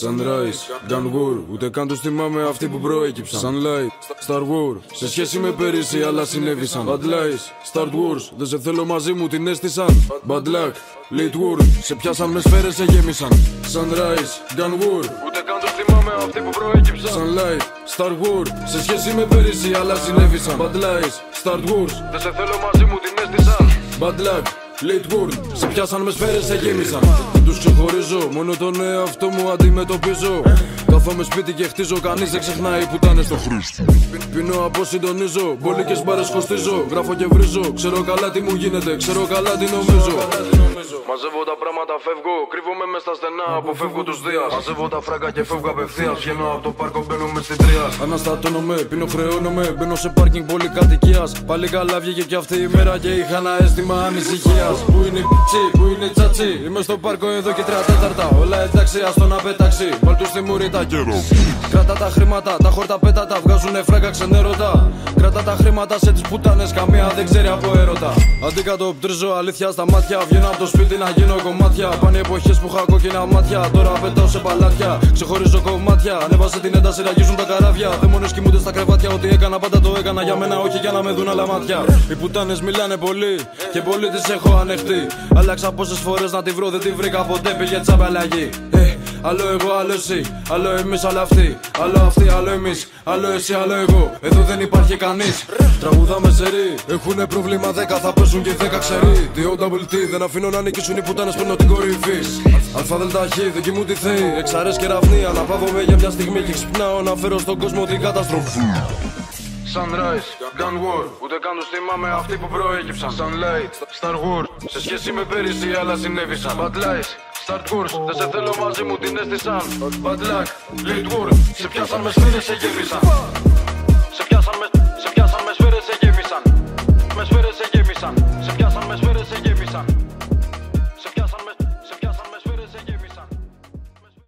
Sunrise, Gunwar, ούτε καν τους θυμάμαι αυτοί που προέκυψαν. Sunlight, Star Wars, σε σχέση με πέρυσι αλλά συνέβησαν. Bad Lies, Star Wars, δεν σε θέλω μαζί μου την έστησαν. Bad Luck, Late War, σε πιάσαν με σφαίρες σε γέμισαν. Sunrise, Gunwar, ούτε καν τους θυμάμαι αυτοί που προέκυψαν. Sunlight, Star Wars, σε σχέση με πέρυσι αλλά συνέβησαν. Bad Lies, Star Wars, δεν σε θέλω μαζί μου την έστησαν. Bad Luck, Late World, σε πιάσαν με σφαίρες, σε γέμισαν. Δεν τους ξεχωρίζω, μόνο τον εαυτό μου αντιμετωπίζω. Καθόμαι σπίτι και χτίζω, κανείς δεν ξεχνάει που ήταν στο Χρήστο. Πίνω από συντονίζω, μπολικές μπάρες κοστίζω. Γράφω και βρίζω, ξέρω καλά τι μου γίνεται, ξέρω καλά τι νομίζω. Μαζεύω τα πράγματα, φεύγω, κρύβομαι μες στα στενά, αποφεύγω τους δίας. Μαζεύω τα φράγκα και φεύγω απευθείας, βγαίνω από το πάρκο, μπαίνουμε στην τρία. Αναστατώνομαι, πίνω χρεώνομαι, μπαίνω σε πάρκινγκ πολυκατοικίας. Πάλι καλά βγήκε και αυτή η μέρα και είχα ένα αίσθημα ανησυχίας. Πού είναι η τσι, πού είναι η τσατσι, είμαι στο πάρκο εδώ και 3/4. Όλα εντάξει, άστο να πετάξει, βάλ' τους θυμούρι τα καιρό. Κράτα τα χρήματα, τα χόρτα πέτατα, βγάζουνε φράγκα ξενέρωτα. Κράτα τα χρήματα σε τις πουτάνες, καμία δεν ξέρει από έρωτα. Αντικατοπτρίζω αλήθεια στα μάτια, βγαίνω από το σπίτι να γίνω κομμάτια. Πάνε εποχές που είχα κόκκινα μάτια, τώρα πετάω σε παλάτια. Ξεχωρίζω κομμάτια, ανέβασε την ένταση, ραγίζουν τα καράβια. Δαίμονες κοιμούνται στα κρεβάτια, ό,τι έκανα πάντα το έκανα για μένα, όχι για να με δουν άλλα μάτια. Οι πουτάνες μιλάνε πολύ και πολύ τις έχω ανεχτεί. Άλλαξα πόσες φορές να τη βρω, δεν τη βρήκα ποτέ, πήγε τσάπα αλλαγή. Άλλο εγώ, άλλο εσύ, άλλο εμείς, άλλο αυτοί. Άλλο αυτοί, άλλο εμείς, άλλο εσύ, άλλο εγώ. Εδώ δεν υπάρχει κανείς. Τραγουδάμε σερί, έχουνε πρόβλημα 10, θα πέσουν και 10 ξερί. DOWT, δεν αφήνω να νικήσουν οι πουτάνες, παίρνω την κορυφή. ΑΔΧ, δεν κοιμούν τη θεή. Εξαρές και ραυνή, αναπαύομαι για μια στιγμή και ξυπνάω να φέρω στον κόσμο την καταστροφή. Sunrise, Gunwar, ούτε καν τους θυμάμαι αυτοί που προέκυψαν. Sunlight, Star Wars, σε σχέση με πέρυσι αλλά συνέβησαν. Bad Lies, Star Wars, δεν σε θέλω μαζί μου την έστησαν. Bad Luck, Late War, σε πιάσαν με σφαίρες, σε γέμισαν.